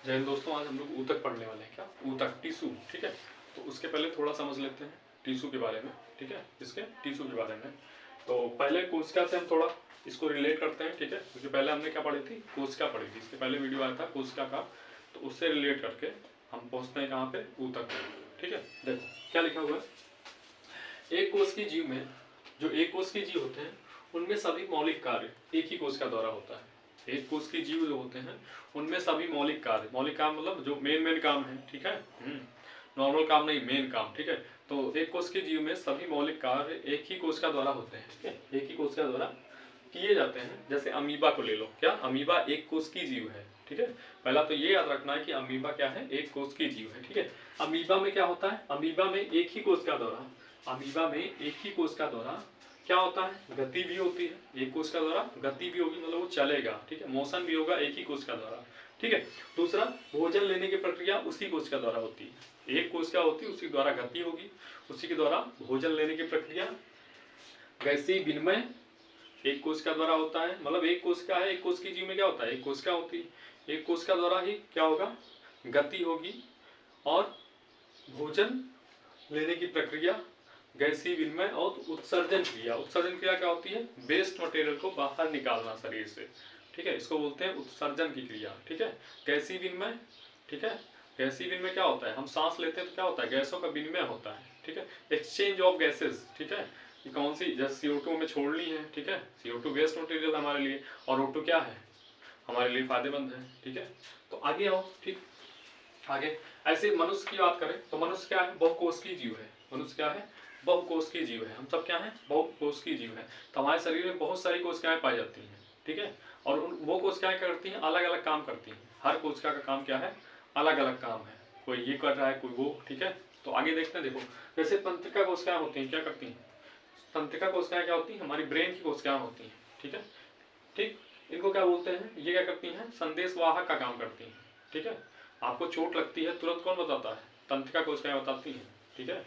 जय हिंद दोस्तों, आज हम लोग ऊतक पढ़ने वाले हैं। क्या ऊतक, टिश्यू, ठीक है। तो उसके पहले थोड़ा समझ लेते हैं टिश्यू के बारे में, ठीक है, इसके टिश्यू के बारे में। तो पहले कोशिका से हम थोड़ा इसको रिलेट करते हैं, ठीक है, क्योंकि पहले हमने क्या पढ़ी थी, कोशिका पढ़ी थी। इसके पहले वीडियो आया था कोशिका का, तो उससे रिलेट करके हम पहुँचते हैं कहाँ पे, ऊतक पे, ठीक है। देखो क्या लिखा हुआ है, एक कोश की जीव में, जो एक कोश के जीव होते हैं उनमें सभी मौलिक कार्य एक ही कोश का द्वारा होता है। एक कोश के जीव जो होते हैं उनमें सभी मौलिक कार्य, मौलिक काम मतलब जो मेन काम है, ठीक है, नॉर्मल काम नहीं, मेन काम, ठीक है। तो एक कोश के जीव में सभी मौलिक कार्य एक ही कोश का द्वारा होते हैं, ठीक है, एक ही कोश का द्वारा किए जाते हैं। जैसे अमीबा को ले लो, क्या अमीबा एक कोश की जीव है, ठीक है। पहला तो ये याद रखना है कि अमीबा क्या है, एक कोश की जीव है, ठीक है। अमीबा में क्या होता है, अमीबा में एक ही कोश का द्वारा, अमीबा में एक ही कोश का द्वारा क्या होता है, गति भी होती है। एक कोश का द्वारा गति भी होगी, मतलब वो चलेगा, ठीक है, मोशन भी होगा एक ही कोश का द्वारा, ठीक है। दूसरा, भोजन लेने की प्रक्रिया उसी कोश का द्वारा होती है। एक कोश क्या होती है, उसी द्वारा गति होगी, उसी के द्वारा भोजन लेने की प्रक्रिया। गैसीय विनिमय एक कोश का द्वारा होता है, मतलब एक कोश का है, एक कोश की जीव में क्या होता है, एक कोश का होती है, एक कोश का द्वारा ही क्या होगा, गति होगी और भोजन लेने की प्रक्रिया, गैसीय विनिमय और उत्सर्जन क्रिया। उत्सर्जन क्रिया क्या होती है, वेस्ट मटेरियल को बाहर निकालना शरीर से, ठीक है, इसको बोलते हैं उत्सर्जन की क्रिया, ठीक है। गैसीय विनिमय, ठीक है, गैसीय विनिमय क्या होता है, हम सांस लेते हैं तो क्या होता है, गैसों का विनिमय होता है, ठीक है, एक्सचेंज ऑफ गैसेस, ठीक है। कि कौन सी, जैसे CO2 में छोड़नी है, ठीक है, CO2 वेस्ट मटेरियल हमारे लिए और O2 क्या है, हमारे लिए फायदेमंद है, ठीक है। तो आगे आओ, ठीक, आगे ऐसे मनुष्य की बात करें तो मनुष्य क्या है, बहुकोशिकीय जीव है। मनुष्य क्या है, बहुकोशिकीय जीव है। हम सब क्या है, बहुकोशिकीय जीव है। तो हमारे शरीर में बहुत सारी कोशिकाएं पाई जाती हैं, ठीक है, और वो कोशिकाएं क्या करती हैं, अलग अलग काम करती हैं। हर कोशिका का काम क्या है, अलग अलग काम है, कोई ये कर रहा है, कोई वो, ठीक है। तो आगे देखते हैं, देखो जैसे तंत्रिका कोशिकाएं होती हैं, क्या करती हैं, तंत्रिका कोशिकाएं क्या होती हैं, हमारी ब्रेन की कोशिकाएं होती हैं, ठीक है, ठीक। इनको क्या बोलते हैं, ये क्या करती हैं, संदेशवाहक का काम करती हैं, ठीक है। आपको चोट लगती है तुरंत कौन बताता है, तंत्रिका कोशिकाएं बताती हैं, ठीक है।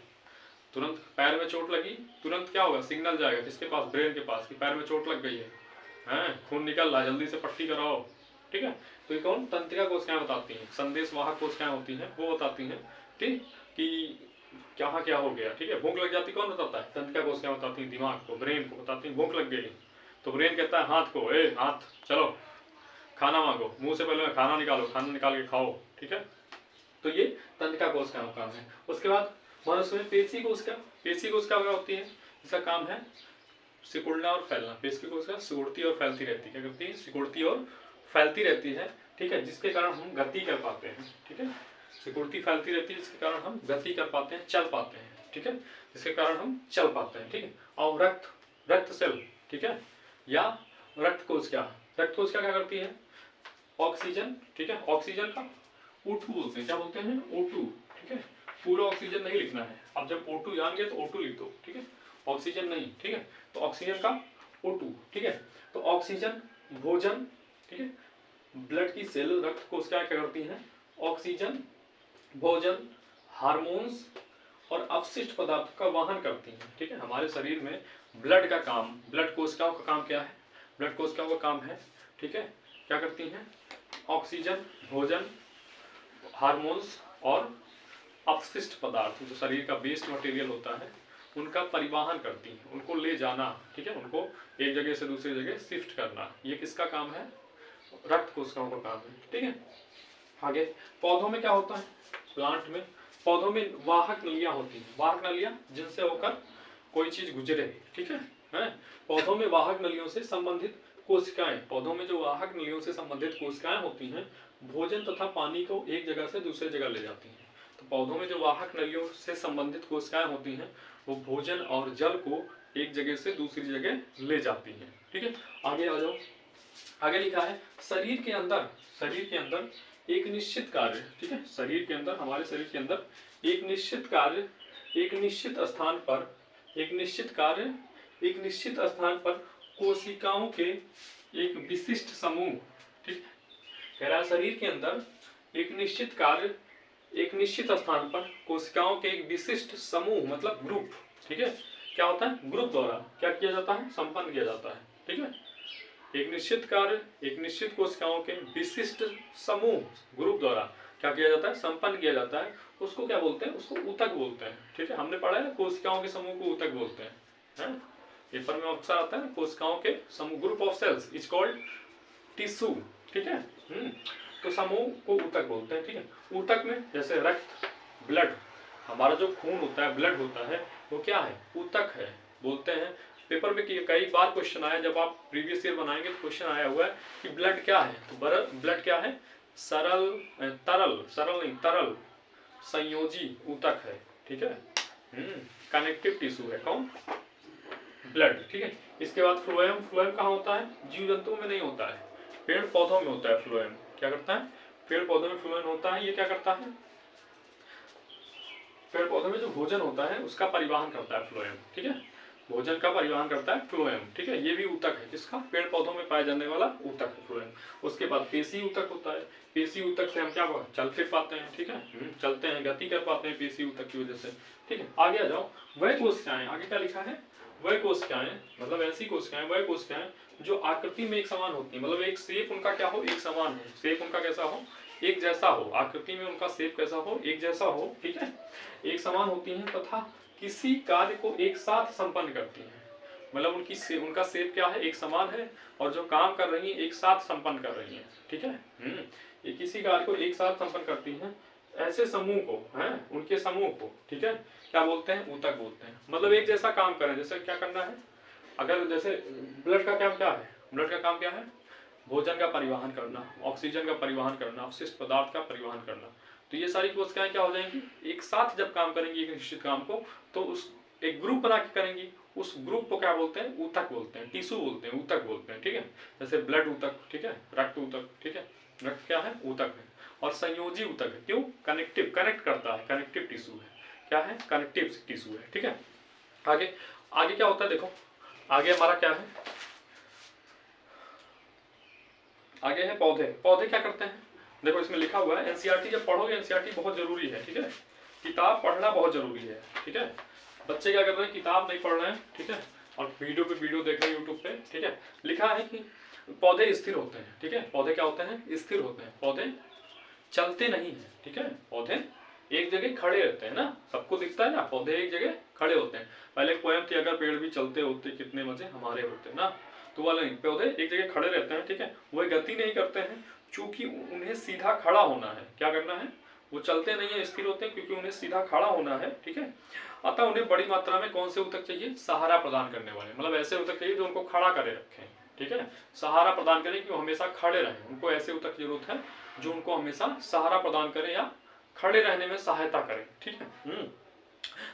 तुरंत पैर में चोट लगी, तुरंत क्या होगा, सिग्नल जाएगा किसके पास, ब्रेन के पास, कि पैर में चोट लग गई है, खून निकल रहा है, जल्दी से पट्टी कराओ, ठीक है। तो ये कौन, तंत्रिका कोशिकाएं बताती हैं। संदेशवाहक कोशिकाएं होती हैं, वो बताती हैं, ठीक, कि कहाँ क्या हो गया, ठीक है। भूख लग जाती कौन बताता है, तंत्रिका कोशिकाएं बताती हैं, दिमाग को, ब्रेन को बताती हैं, भूख लग गई तो ब्रेन कहता है हाथ को, ए हाथ चलो खाना मांगो, मुंह से पहले खाना निकालो, खाना निकाल के खाओ, ठीक है। तो ये तंत्रिका कोशिका का काम है। उसके बाद मनुष्य में पेशी कोशिका, पेशी कोशिका क्या होती है, इसका काम है सिकुड़ना और फैलना। पेशी कोशिका सिकुड़ती और फैलती रहती है, क्या करती है, सिकुड़ती और फैलती रहती है, ठीक है, जिसके कारण हम गति कर पाते हैं, ठीक है। सिकुड़ती फैलती रहती है जिसके कारण हम गति कर पाते हैं, चल पाते हैं, ठीक है, जिसके कारण हम चल पाते हैं, ठीक है। और रक्त सेल, ठीक है, या रक्त कोशिका, रक्त कोशिका क्या करती है, ऑक्सीजन, ठीक है, ऑक्सीजन का O2 बोलते हैं, क्या बोलते हैं, O2, ठीक है। पूरा ऑक्सीजन नहीं लिखना है, अब जब O2 जान गए तो O2 लिख दो, ठीक है, ऑक्सीजन नहीं, ठीक है। तो ऑक्सीजन का O2, ठीक है। तो ऑक्सीजन, भोजन, ठीक है, ब्लड की सेल, रक्त कोशिकाएं क्या करती हैं, ऑक्सीजन, भोजन, हार्मोन्स और अपशिष्ट पदार्थ का वहन करती हैं, ठीक है। हमारे शरीर में ब्लड का काम, ब्लड कोशिकाओं का काम क्या है, ब्लड कोशिकाओं का काम है, ठीक है, क्या करती हैं, ऑक्सीजन, भोजन, हार्मोन्स और अपशिष्ट पदार्थ, जो शरीर का वेस्ट मटेरियल होता है, उनका परिवहन करती हैं, उनको ले जाना, ठीक है, उनको एक जगह से दूसरी जगह शिफ्ट करना, ये किसका काम है, रक्त कोशिकाओं का काम है, ठीक है। आगे पौधों में क्या होता है, प्लांट में, पौधों में वाहक नलियां होती हैं, वाहक नलियां जिनसे होकर कोई चीज गुजरे, ठीक है, पौधों में वाहक नलियों से संबंधित कोशिकाएं, पौधों में जो वाहक नलियों से संबंधित कोशिकाएं होती हैं, भोजन तथा पानी को एक जगह से दूसरे जगह ले जाती हैं। तो पौधों में जो वाहक नलियों से संबंधित कोशिकाएं होती हैं, वो भोजन और जल को एक जगह से दूसरी जगह ले जाती हैं, ठीक है। आगे आ जाओ, आगे लिखा है शरीर के अंदर एक निश्चित कार्य, ठीक है, शरीर के अंदर, हमारे शरीर के अंदर एक निश्चित कार्य, एक निश्चित स्थान पर, एक निश्चित कार्य, एक निश्चित स्थान पर कोशिकाओं के एक विशिष्ट समूह, ठीक, कह रहा है शरीर के अंदर एक निश्चित कार्य, एक निश्चित स्थान पर कोशिकाओं के एक विशिष्ट समूह, मतलब ग्रुप, ठीक है, क्या होता है, ग्रुप द्वारा क्या किया जाता है, संपन्न किया जाता है, ठीक है। एक निश्चित कार्य एक निश्चित कोशिकाओं के विशिष्ट समूह ग्रुप द्वारा क्या किया जाता है, संपन्न किया जाता है, उसको क्या बोलते हैं, उसको ऊतक बोलते हैं। ठीक है, हमने पढ़ा है ना, कोशिकाओं के समूह को ऊतक बोलते हैं। पेपर में अक्सर आता है कोशिकाओं के समूह, group of cells is called tissue. ठीक है, तो समूह को ऊतक बोलते हैं। ठीक है, ऊतक में जैसे रक्त, ब्लड, हमारा जो खून होता है, ब्लड होता है, वो क्या है, ऊतक है बोलते हैं। पेपर में कई बार क्वेश्चन आया, जब आप प्रीवियस ईयर बनाएंगे तो क्वेश्चन आया हुआ है कि ब्लड क्या है, तो ब्लड क्या है, तरल संयोजी ऊतक है। ठीक है, कनेक्टिव टिश्यू है कौन, ब्लड। ठीक है, इसके बाद फ्लोएम। फ्लोएम कहाँ होता है, जीव जंतुओं में नहीं होता है, पेड़ पौधों में होता है फ्लोएम। क्या करता है, पेड़ पौधों में फ्लोएम होता है। ये क्या करता है, पेड़ पौधों में जो भोजन होता है उसका परिवहन करता है फ्लोएम। ठीक है, भोजन का परिवहन करता है फ्लोएम। ठीक है, ये भी ऊतक है, किसका, पेड़ पौधों में पाया जाने वाला ऊतक है फ्लोएम। उसके बाद पेशी ऊतक होता है। पेशी ऊतक से हम क्या चल फिर पाते हैं। ठीक है, चलते हैं, गति कर पाते हैं पेशी ऊतक की वजह से। ठीक है, आगे आ जाओ, वह कोशिकाएं, आगे क्या लिखा है, वह कोशिकाएं मतलब ऐसी कोशिकाएं, वह कोशिकाएं जो आकृति में एक समान होती है, मतलब एक शेप उनका क्या हो, एक समान हो, शेप उनका कैसा हो, एक जैसा हो, आकृति में उनका शेप कैसा हो, एक जैसा हो। ठीक है, एक समान होती हैं तथा किसी कार्य को एक साथ संपन्न करती हैं, मतलब उनका शेप क्या है, एक समान है, और जो काम कर रही हैं एक साथ संपन्न कर रही हैं। ठीक है, ये किसी कार्य को एक साथ संपन्न करती हैं, ऐसे समूह को है, उनके समूह को, ठीक है, क्या बोलते हैं, ऊतक बोलते हैं। मतलब एक जैसा काम करें, जैसे क्या करना है, अगर जैसे ब्लड का काम क्या है, ब्लड का काम क्या है, भोजन का परिवहन करना, ऑक्सीजन का परिवहन करना, अवशिष्ट पदार्थ का परिवहन करना। तो ये सारी कोशिकाएं क्या हो जाएंगी, एक साथ जब काम करेंगी एक निश्चित काम को, तो उस एक ग्रुप बना के करेंगी, उस ग्रुप को क्या बोलते हैं, ऊतक बोलते हैं, टिश्यू बोलते हैं, ऊतक बोलते हैं। ठीक है, जैसे ब्लड ऊतक, ठीक है, रक्त ऊतक। ठीक है, रक्त क्या है, ऊतक है, और संयोजी ऊतक है, क्यों, कनेक्टिव, कनेक्ट करता है, कनेक्टिव टिश्यू है, क्या है, कनेक्टिव टिश्यू है। ठीक है, आगे आगे क्या होता है, देखो आगे हमारा क्या है, आगे है पौधे। पौधे क्या करते हैं, देखो इसमें लिखा हुआ है, एनसीईआरटी जब पढ़ोगे, एनसीईआरटी बहुत जरूरी है। ठीक है, किताब पढ़ना बहुत जरूरी है। ठीक है, बच्चे क्या कर रहे हैं, किताब नहीं पढ़ रहे हैं। ठीक है, और वीडियो पे वीडियो देख रहे हैं यूट्यूब पे। ठीक है, लिखा है कि पौधे स्थिर होते हैं। ठीक है, पौधे क्या होते हैं, स्थिर होते हैं, पौधे चलते नहीं है। ठीक है, पौधे एक जगह खड़े रहते हैं ना, सबको दिखता है ना, पौधे एक जगह खड़े होते हैं। पहले पोएम थी, अगर पेड़ भी चलते होते कितने मजे हमारे होते ना, तो वाले नहीं, पौधे एक जगह खड़े रहते हैं। ठीक है, वो गति नहीं करते हैं, क्योंकि उन्हें सीधा खड़ा होना है। क्या करना है, वो चलते नहीं है, स्थिर होते हैं, क्योंकि उन्हें सीधा खड़ा होना है। ठीक है, अतः उन्हें बड़ी मात्रा में कौन से ऊतक चाहिए, सहारा प्रदान करने वाले, मतलब ऐसे ऊतक चाहिए जो उनको खड़ा करे रखें। ठीक है, सहारा प्रदान करें कि वो हमेशा खड़े रहें, उनको ऐसे ऊतक की जरूरत है जो उनको हमेशा सहारा प्रदान करें या खड़े रहने में सहायता करें। ठीक है,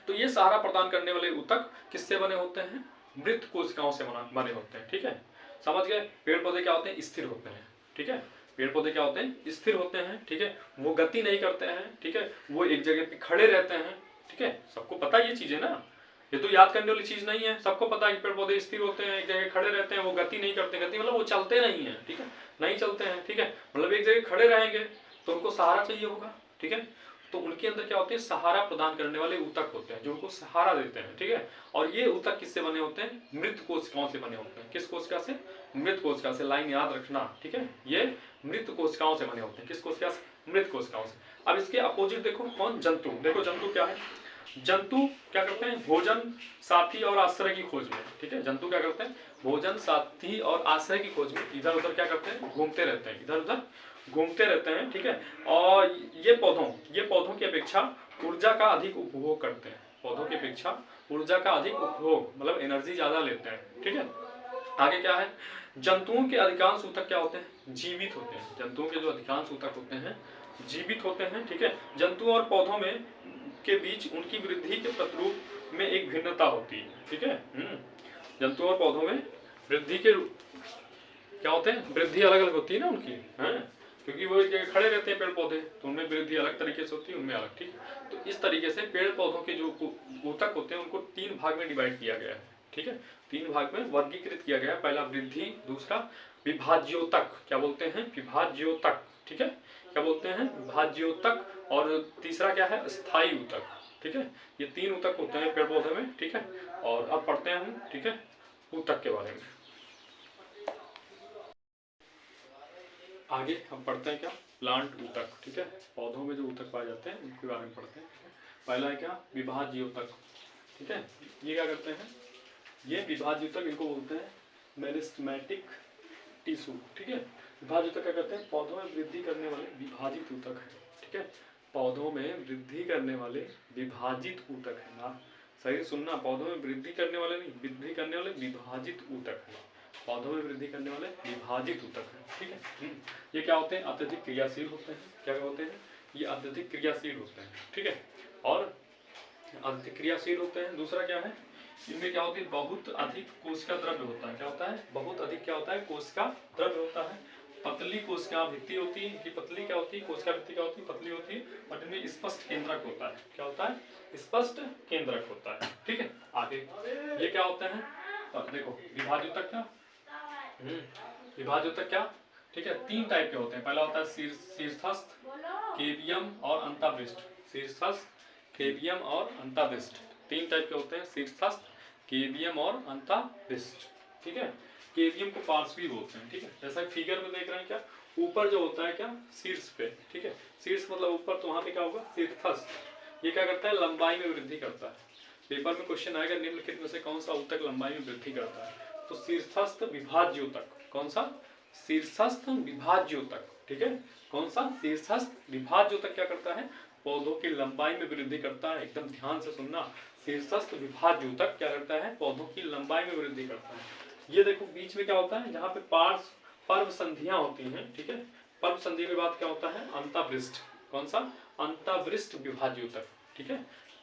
तो ये सहारा प्रदान करने वाले ऊतक किससे बने होते हैं, मृत कोशिकाओं से बने होते हैं। ठीक है, समझ गए, पेड़ पौधे क्या होते हैं, स्थिर होते हैं। ठीक है, पेड़ पौधे क्या होते हैं, स्थिर होते हैं। ठीक है, वो गति नहीं करते हैं। ठीक है, वो एक जगह पे खड़े रहते हैं। ठीक है, सबको पता है ये चीजें ना, ये तो याद करने वाली चीज नहीं है, सबको पता है कि पेड़ पौधे स्थिर होते हैं, एक जगह खड़े रहते हैं, वो गति नहीं करते। गति मतलब वो चलते नहीं है। ठीक है, नहीं चलते हैं। ठीक है, मतलब एक जगह खड़े रहेंगे तो उनको सहारा चाहिए होगा। ठीक है, तो उनके अंदर क्या होते हैं, सहारा प्रदान करने वाले ऊतक होते हैं जो उनको सहारा देते हैं। ठीक है, और ये ऊतक किससे बने होते हैं, मृत कोशिकाओं से बने होते हैं। किस कोशिका से, मृत कोशिका से, लाइन याद रखना। ठीक है, ये मृत कोशिकाओं से बने होते हैं। किस कोशिका से, मृत कोशिकाओं से। अब इसके अपोजिट देखो, कौन, जंतु। देखो जंतु क्या है, जंतु क्या करते हैं, भोजन साथी और आश्रय की खोज में। ठीक है, जंतु क्या करते हैं, भोजन साथी और आश्रय की खोज में इधर उधर क्या करते हैं, घूमते रहते हैं, इधर उधर घूमते रहते हैं। ठीक है, और ये पौधों की अपेक्षा ऊर्जा का अधिक उपभोग करते हैं। पौधों की अपेक्षा ऊर्जा का अधिक उपभोग, मतलब एनर्जी ज्यादा लेते हैं। ठीक है, आगे क्या है, जंतुओं के अधिकांश ऊतक क्या होते हैं, जीवित होते हैं। जंतुओं के जो अधिकांश ऊतक होते हैं जीवित होते हैं। ठीक है, जंतुओं और पौधों में के बीच उनकी वृद्धि के प्रतिरूप में एक भिन्नता होती है। ठीक है, जंतुओं और पौधों में वृद्धि के क्या होते हैं, वृद्धि अलग अलग होती है ना उनकी, है, क्योंकि वो एक जगह खड़े रहते हैं पेड़ पौधे, तो उनमें वृद्धि अलग तरीके से होती है, उनमें अलग। ठीक, तो इस तरीके से पेड़ पौधों के जो ऊतक होते हैं उनको 3 भाग में डिवाइड किया गया है। ठीक है, 3 भाग में वर्गीकृत किया गया है। पहला वृद्धि, दूसरा विभाज्योतक, क्या बोलते हैं, विभाज्योतक। ठीक है, क्या बोलते हैं, विभाज्योतक, और तीसरा क्या है, स्थायी ऊतक। ठीक है, ये 3 ऊतक होते हैं पेड़ पौधे में। ठीक है, और अब पढ़ते हैं हम, ठीक है, ऊतक के बारे में। आगे हम पढ़ते हैं क्या, प्लांट ऊतक, ठीक है, पौधों में जो ऊतक पाए जाते हैं उनके बारे में पढ़ते हैं। पहला है क्या, विभाज्य ऊतक, ठीक है, ये क्या करते हैं, ये विभाज्य ऊतक इनको बोलते हैं मेरिस्टेमेटिक टिश्यू, ठीक है। विभाज्य ऊतक क्या करते हैं, पौधों में वृद्धि करने वाले विभाजित ऊतक है, ठीक है, पौधों में वृद्धि करने वाले विभाजित ऊतक है ना, सही सुनना, पौधों में वृद्धि करने वाले नहीं, वृद्धि करने वाले विभाजित ऊतक है, पौधों में वृद्धि करने वाले विभाजित ऊतक है, ठीक है। ये क्या होते हैं, अत्यधिक क्रियाशील होते हैं, क्या होते हैं, ये अत्यधिक क्रियाशील होते हैं, ठीक है, और अत्यधिक क्रियाशील होते हैं। दूसरा क्या है, इनमें क्या होती है, बहुत अधिक कोशिका द्रव्य होता है, क्या होता है, बहुत अधिक क्या होता है, कोशिका द्रव्य होता है, पतली कोशिका भित्ति होती है, इनकी पतली क्या होती है, कोशिका भित्ति क्या होती है, पतली होती है, और इनमें स्पष्ट केंद्रक होता है, क्या होता है, स्पष्ट केंद्रक होता है, ठीक है। आगे ये क्या होते हैं, देखो विभाज्य ऊतक क्या, विभाज्य ऊतक क्या, ठीक है, तीन टाइप के होते हैं। पहला होता है शीर्षस्थ, केवियम और अंतःपृष्ठ, शीर्षस्थ, केवियम और अंतःपृष्ठ, तीन टाइप के होते हैं, शीर्षस्थ, केवियम और अंतःपृष्ठ, ठीक है। केवियम को पार्श्वी बोलते हैं, ठीक है, जैसा फिगर में देख रहे हैं क्या, ऊपर जो होता है क्या, शीर्ष पे, ठीक है, शीर्ष मतलब ऊपर, तो वहां पे क्या होगा, शीर्षस्थ, ये क्या करता है, लंबाई में वृद्धि करता है। पेपर में क्वेश्चन आएगा, निम्नलिखित में से कौन सा ऊतक लंबाई में वृद्धि करता है, तो शीर्षस्थ विभाज्य ऊतक, कौन सा, शीर्षस्थ विभाज्य ऊतक, ठीक है, कौन सा, शीर्षस्थ विभाज्य ऊतक क्या करता है, पौधों की लंबाई में वृद्धि करता है, एकदम ध्यान से सुनना, शीर्षस्थ विभाज्य ऊतक क्या करता है, पौधों की लंबाई में वृद्धि करता है। ये देखो बीच में क्या होता है, जहाँ पे पर्व संधियां होती हैं, ठीक है, पर्व संधि के बाद क्या होता है, अंतःपृष्ठ, कौन सा, अंतःपृष्ठ विभाज्य ऊतक, ठीक है,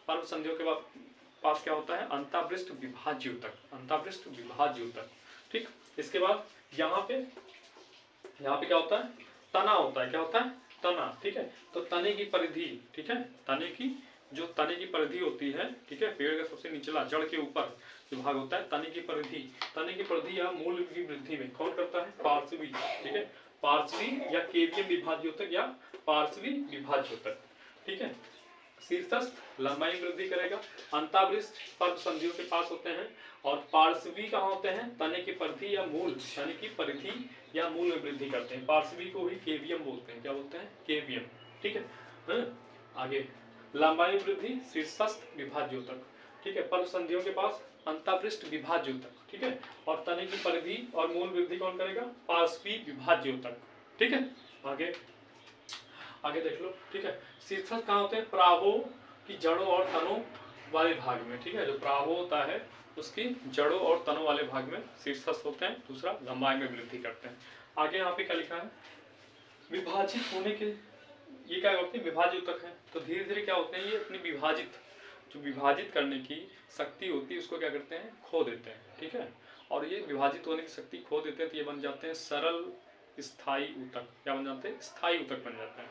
पर्व संधियों के बाद पास क्या होता है, अंतःपृष्ठ विभाज्य ऊतक, अंतःपृष्ठ विभाज्य ऊतक, ठीक। इसके बाद यहाँ पे क्या होता है, तना होता है, क्या होता है, तना, ठीक है, तो तने की परिधि, ठीक है, तने की जो तने की परिधि होती है, ठीक है, पेड़ का सबसे निचला जड़ के ऊपर जो भाग होता है, तने की परिधि या मूल की वृद्धि में कौन करता है, पार्श्वी, ठीक है, पार्श्वी या केवियम विभाज्य ऊतक या पार्श्वी विभाज्य ऊतक, ठीक है। शीर्षस्थ लंबाई में वृद्धि करेगा, अंतःपृष्ठ पर्व संधियों के पास होते हैं, और पार्श्वी कहाँ होते हैं, तने की परिधि या मूल, तने की परिधि या मूल में वृद्धि करते हैं, पार्श्वी को ही केवियम बोलते हैं, क्या बोलते हैं, केवियम, ठीक है। आगे लंबाई वृद्धि शीर्षस्थ विभाज्य ऊतक, ठीक है, पर्व संधियों के पास अंतःपृष्ठ विभाज्य ऊतक, ठीक है, और तने की परिधि और मूल वृद्धि कौन करेगा, पार्श्वी विभाज्य ऊतक, ठीक है। आगे देख लो, ठीक है, शीर्षस्थ कहाँ होते हैं, प्रावों की जड़ों और तनों वाले भाग में, ठीक है, जो प्रावो होता है उसकी जड़ों और तनों वाले भाग में शीर्षस्थ होते हैं। दूसरा लंबाई में वृद्धि करते हैं। आगे यहाँ पे क्या लिखा है, विभाजित होने के, ये क्या होते हैं, विभाज्य ऊतक है, तो धीरे धीरे क्या होते हैं, ये अपनी विभाजित करने की शक्ति होती है उसको क्या करते हैं, खो देते हैं, ठीक है, और ये विभाजित होने की शक्ति खो देते हैं, तो ये बन जाते हैं सरल स्थायी ऊतक, क्या बन जाते हैं, स्थायी ऊतक बन जाते हैं,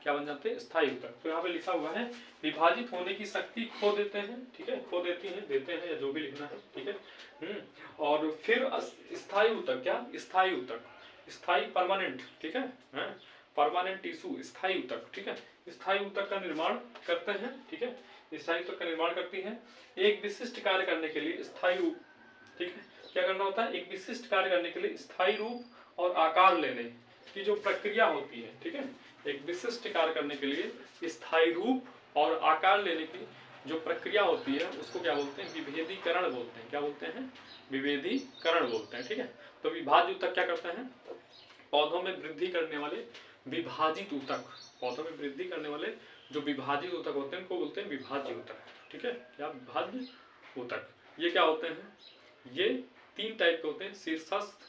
क्या बन जाते हैं, स्थायी ऊतक। तो यहाँ पे लिखा हुआ है विभाजित होने की शक्ति खो देते हैं, ठीक है, खो देती हैं, देते हैं, या जो भी लिखना है, ठीक है। और फिर स्थायी ऊतक, क्या, स्थायी ऊतक, स्थायी परमानेंट, ठीक है, परमानेंट टिश्यू, स्थायी ऊतक, ठीक है, स्थायी ऊतक का निर्माण करते हैं, ठीक है, स्थायी ऊतक का निर्माण करती है। एक विशिष्ट कार्य करने के लिए स्थायी रूप, ठीक है, क्या करना होता है, एक विशिष्ट कार्य करने के लिए स्थायी रूप और आकार लेने की जो प्रक्रिया होती है, ठीक है, एक विशिष्ट कार्य करने के लिए स्थायी रूप और आकार लेने की जो प्रक्रिया होती है उसको क्या बोलते हैं, विभेदीकरण बोलते हैं, क्या बोलते हैं, विभेदीकरण बोलते हैं, ठीक है। तो विभाज्य ऊतक क्या करते हैं, पौधों में वृद्धि करने वाले विभाजित ऊतक, पौधों में वृद्धि करने वाले जो विभाजित ऊतक होते हैं उनको बोलते हैं विभाज्य ऊतक, ठीक है, क्या, विभाज्य ऊतक। ये क्या होते हैं, ये तीन टाइप के होते हैं, शीर्षस्थ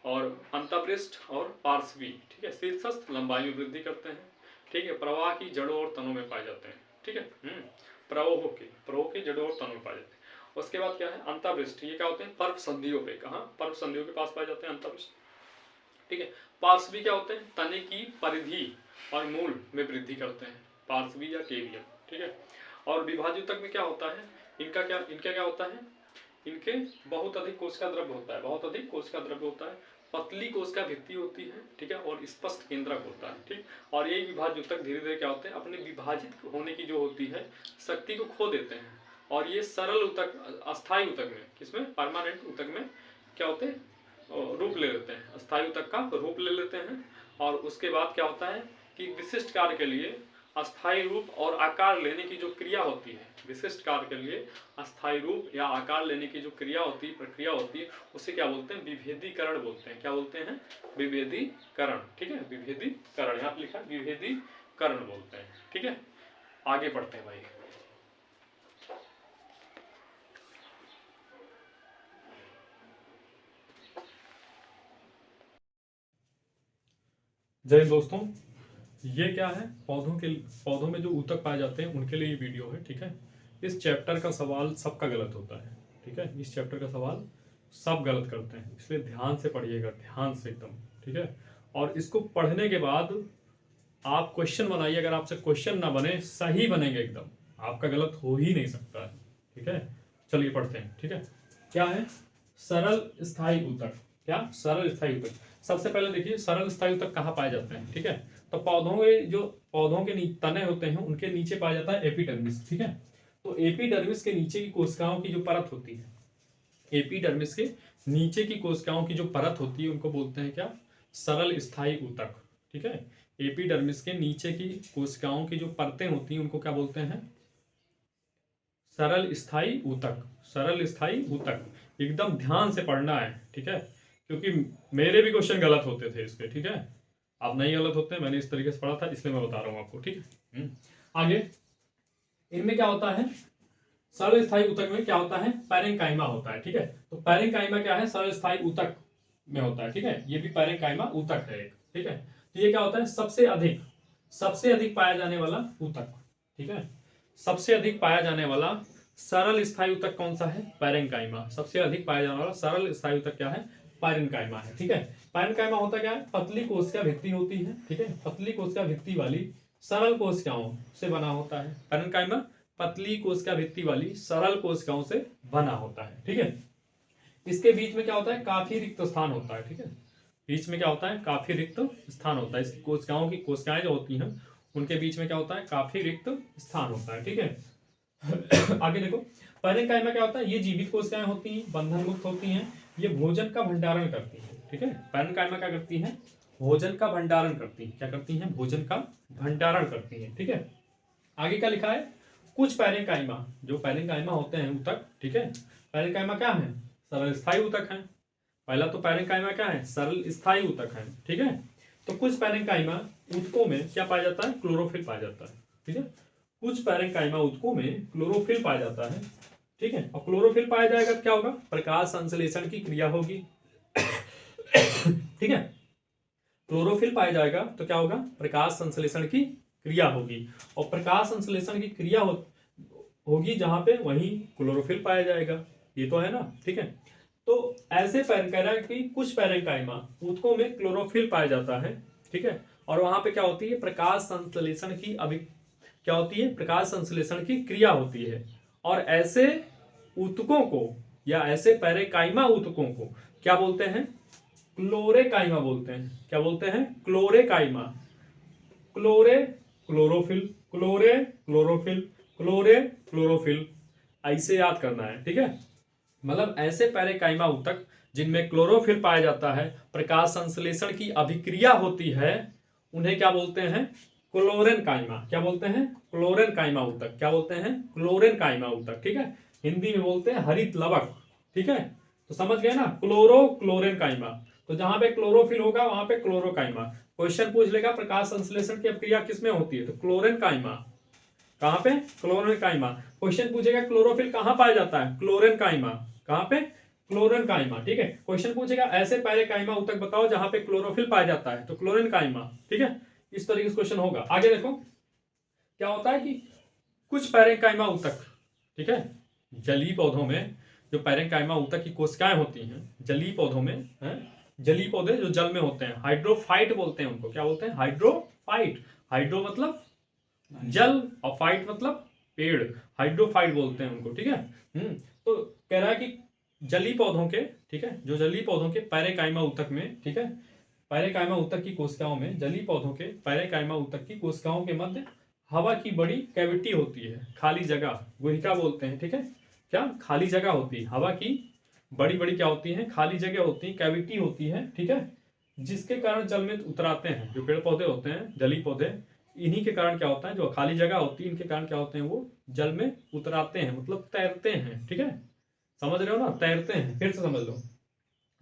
और अंतःपृष्ठ और पार्श्वी, ठीक है, शीर्षस्थ लंबाई में वृद्धि करते हैं, ठीक है, प्रवाह की जड़ों और तनों में पाए जाते हैं, ठीक है, प्रवाह के जड़ों और तनों में पाए जाते हैं। उसके बाद क्या है, अंतःपृष्ठ, ये क्या होते हैं, पर्व संधियों पे, कहाँ, पर्व संधियों के पास पाए जाते हैं अंतःपृष्ठ, ठीक है। पार्श्वी क्या होते हैं, तने की परिधि और मूल में वृद्धि करते हैं, पार्श्वी या केवियम, ठीक है। और विभाज्य ऊतक में क्या होता है, इनका क्या होता है, इनके बहुत अधिक कोशिका द्रव्य होता है, बहुत अधिक कोशिका द्रव्य होता है, पतली कोशिका भित्ति होती है, ठीक है, और स्पष्ट केंद्रक होता है, ठीक। और यही विभाज्य ऊतक धीरे धीरे क्या होते हैं, अपने विभाजित होने की जो होती है शक्ति को खो देते हैं, और ये सरल ऊतक, अस्थायी ऊतक में, किसमें, परमानेंट ऊतक में क्या होते हैं, रूप ले लेते हैं, अस्थायी ऊतक का रूप ले लेते हैं। और उसके बाद क्या होता है कि विशिष्ट कार्य के लिए अस्थायी रूप और आकार लेने की जो क्रिया होती है, विशिष्ट कार्य के लिए अस्थायी रूप या आकार लेने की जो क्रिया होती है, प्रक्रिया होती है, उसे क्या बोलते हैं? विभेदीकरण बोलते हैं। क्या बोलते हैं? विभेदीकरण। ठीक है, विभेदीकरण, यहाँ पे लिखा है विभेदीकरण बोलते हैं। ठीक है, आगे पढ़ते हैं भाई। जय हिंद दोस्तों, ये क्या है? पौधों में जो ऊतक पाए जाते हैं उनके लिए ये वीडियो है। ठीक है, इस चैप्टर का सवाल सबका गलत होता है। ठीक है, इस चैप्टर का सवाल सब गलत करते हैं, इसलिए ध्यान से पढ़िएगा, ध्यान से एकदम। ठीक है, और इसको पढ़ने के बाद आप क्वेश्चन बनाइए। अगर आपसे क्वेश्चन ना बने, सही बनेंगे एकदम, आपका गलत हो ही नहीं सकता है। ठीक है, चलिए पढ़ते हैं। ठीक है, क्या है? सरल स्थायी ऊतक। क्या? सरल स्थायी ऊतक। सबसे पहले देखिए सरल स्थायी ऊतक कहाँ पाए जाते हैं। ठीक है, तो पौधों के तने होते हैं, उनके नीचे पाया जाता है एपिडर्मिस। ठीक है, तो एपिडर्मिस के नीचे की कोशिकाओं की जो परत होती है, एपिडर्मिस के नीचे की कोशिकाओं की जो परत होती है, उनको बोलते हैं क्या? सरल स्थायी ऊतक। ठीक है, एपिडर्मिस के नीचे की कोशिकाओं की जो परतें होती हैं, उनको क्या बोलते हैं? सरल स्थायी ऊतक। सरल स्थायी ऊतक, एकदम ध्यान से पढ़ना है। ठीक है, क्योंकि मेरे भी क्वेश्चन गलत होते थे इस पे। ठीक है, अब नहीं गलत होते, मैंने इस तरीके से पढ़ा था, इसलिए मैं बता रहा हूँ आपको। ठीक है, आगे इनमें क्या होता है? सरल स्थायी ऊतक में क्या होता है? पैरेंकाइमा होता है। ठीक है, तो पैरेंकाइमा क्या है? सरल स्थायी ऊतक में होता है। ठीक है, ये भी पैरेंकाइमा ऊतक है एक। ठीक है, तो ये क्या होता है? सबसे अधिक पाया जाने वाला ऊतक। ठीक है, सबसे अधिक पाया जाने वाला सरल स्थायी ऊतक कौन सा है? पैरेंकाइमा। सबसे अधिक पाया जाने वाला सरल स्थायी ऊतक क्या है? पैरेंकाइमा है। ठीक है, पैरेंकाइमा होता क्या है? पतली कोशिका भित्ति होती है। ठीक है, पतली कोशिका भित्ति वाली सरल कोशिकाओं से बना होता है। पैरेंकाइमा पतली कोशिका भित्ति वाली सरल कोशिकाओं से बना होता है। ठीक है, इसके बीच में क्या होता है? काफी रिक्त स्थान होता है। ठीक है, बीच में क्या होता है? काफी रिक्त स्थान होता है। इसकी कोशिकाएं जो होती हैं, उनके बीच में क्या होता है? काफी रिक्त स्थान होता है। ठीक है, आगे देखो पैरेंकाइमा क्या होता है? ये जीवित कोशिकाएं होती हैं, बंधन मुक्त होती हैं, ये भोजन का भंडारण करती हैं। ठीक है, पैरेंकाइमा क्या करती हैं? भोजन का भंडारण करती हैं। क्या करती हैं? भोजन का भंडारण करती हैं। ठीक है, आगे क्या लिखा है? कुछ पैरेंकाइमा, जो पैरेंकाइमा होते हैं ऊतक, ठीक है, पैरेंकाइमा क्या है? सरल स्थायी ऊतक है। पहला तो पैरेंकाइमा क्या है? सरल स्थायी ऊतक है। ठीक है, तो कुछ पैरेंकाइमा ऊतकों में क्या पाया जाता है? क्लोरोफिल पाया जाता है। ठीक है, कुछ पैरेंकाइमा ऊतकों में क्लोरोफिल पाया जाता है। ठीक है, और क्लोरोफिल पाया जाएगा तो क्या होगा? प्रकाश संश्लेषण की क्रिया होगी। ठीक है, क्लोरोफिल पाया जाएगा तो क्या होगा? प्रकाश संश्लेषण की क्रिया होगी, और प्रकाश संश्लेषण की क्रिया होगी जहां पे वहीं क्लोरोफिल पाया जाएगा। ये तो है ना। ठीक है, तो ऐसे पैरेंकाइमा की कुछ पैरेंकाइमा ऊतकों में क्लोरोफिल पाया जाता है। ठीक है, और वहां पे क्या होती है? प्रकाश संश्लेषण की क्या होती है? प्रकाश संश्लेषण की क्रिया होती है। और ऐसे ऊतकों को या ऐसे पैरेंकाइमा ऊतकों को क्या बोलते हैं? क्लोरेकाइमा बोलते हैं। क्या बोलते हैं? क्लोरेकाइमा। क्लोरे क्लोरोफिल, क्लोरे क्लोरोफिल, क्लोरे क्लोरोफिल, ऐसे याद करना है। ठीक है, मतलब ऐसे पैरेंकाइमा ऊतक जिनमें क्लोरोफिल पाया जाता है, प्रकाश संश्लेषण की अभिक्रिया होती है, उन्हें क्या बोलते हैं? क्लोरेनकाइमा। क्या बोलते हैं? क्लोरेनकाइमा ऊतक। क्या बोलते हैं? क्लोरेनकाइमा ऊतक। ठीक है, हिंदी में बोलते हैं हरित लवक। ठीक है, तो समझ गए ना? क्लोरेनकाइमा, तो जहां पे क्लोरोफिल होगा वहां पे क्लोरोकाइमा। क्वेश्चन पूछ लेगा प्रकाश संश्लेषण की अभिक्रिया किसमें होती है, तो क्लोरेनकाइमा। कहां पे? क्लोरेनकाइमा। क्वेश्चन पूछेगा क्लोरोफिल कहां पाया जाता है, क्लोरेनकाइमा। कहां पे? क्लोरेनकाइमा। ठीक है, क्वेश्चन पूछेगा ऐसे पैरेंकाइमा ऊतक बताओ जहां पे क्लोरोफिल पाया जाता है, तो क्लोरेनकाइमा। ठीक है, इस तरीके से क्वेश्चन होगा। आगे देखो क्या होता है कि कुछ पैरेंकाइमा ऊतक, ठीक है, जलीय पौधों में जो पैरेंकाइमा ऊतक की कोशिकाएं होती हैं, जलीय पौधों में है, जलीय पौधे जो जल में होते हैं, हाइड्रोफाइट बोलते हैं उनको। क्या बोलते हैं? हाइड्रोफाइट। हाइड्रो मतलब जल और फाइट मतलब पेड़, हाइड्रोफाइट बोलते हैं उनको। ठीक है, तो कह रहा है कि जलीय पौधों के, ठीक है, जो जलीय पौधों के पैरेंकाइमा ऊतक में, ठीक है, पैरेंकाइमा ऊतक की कोशिकाओं में, जलीय पौधों के पैरेंकाइमा ऊतक की कोशिकाओं के मध्य हवा की बड़ी कैविटी होती है, खाली जगह, गुहिका बोलते हैं। ठीक है, क्या? खाली जगह होती है, हवा की बड़ी बड़ी क्या होती हैं, खाली जगह होती है, कैविटी होती है, ठीक है, जिसके कारण जल में उतराते हैं। जो पेड़ पौधे होते हैं, जलीय पौधे, इन्हीं के कारण क्या होता है, जो खाली जगह होती है इनके कारण क्या होते हैं, वो जल में उतराते हैं, मतलब तैरते हैं, ठीक है, समझ रहे हो ना, तैरते हैं। फिर से समझ लो,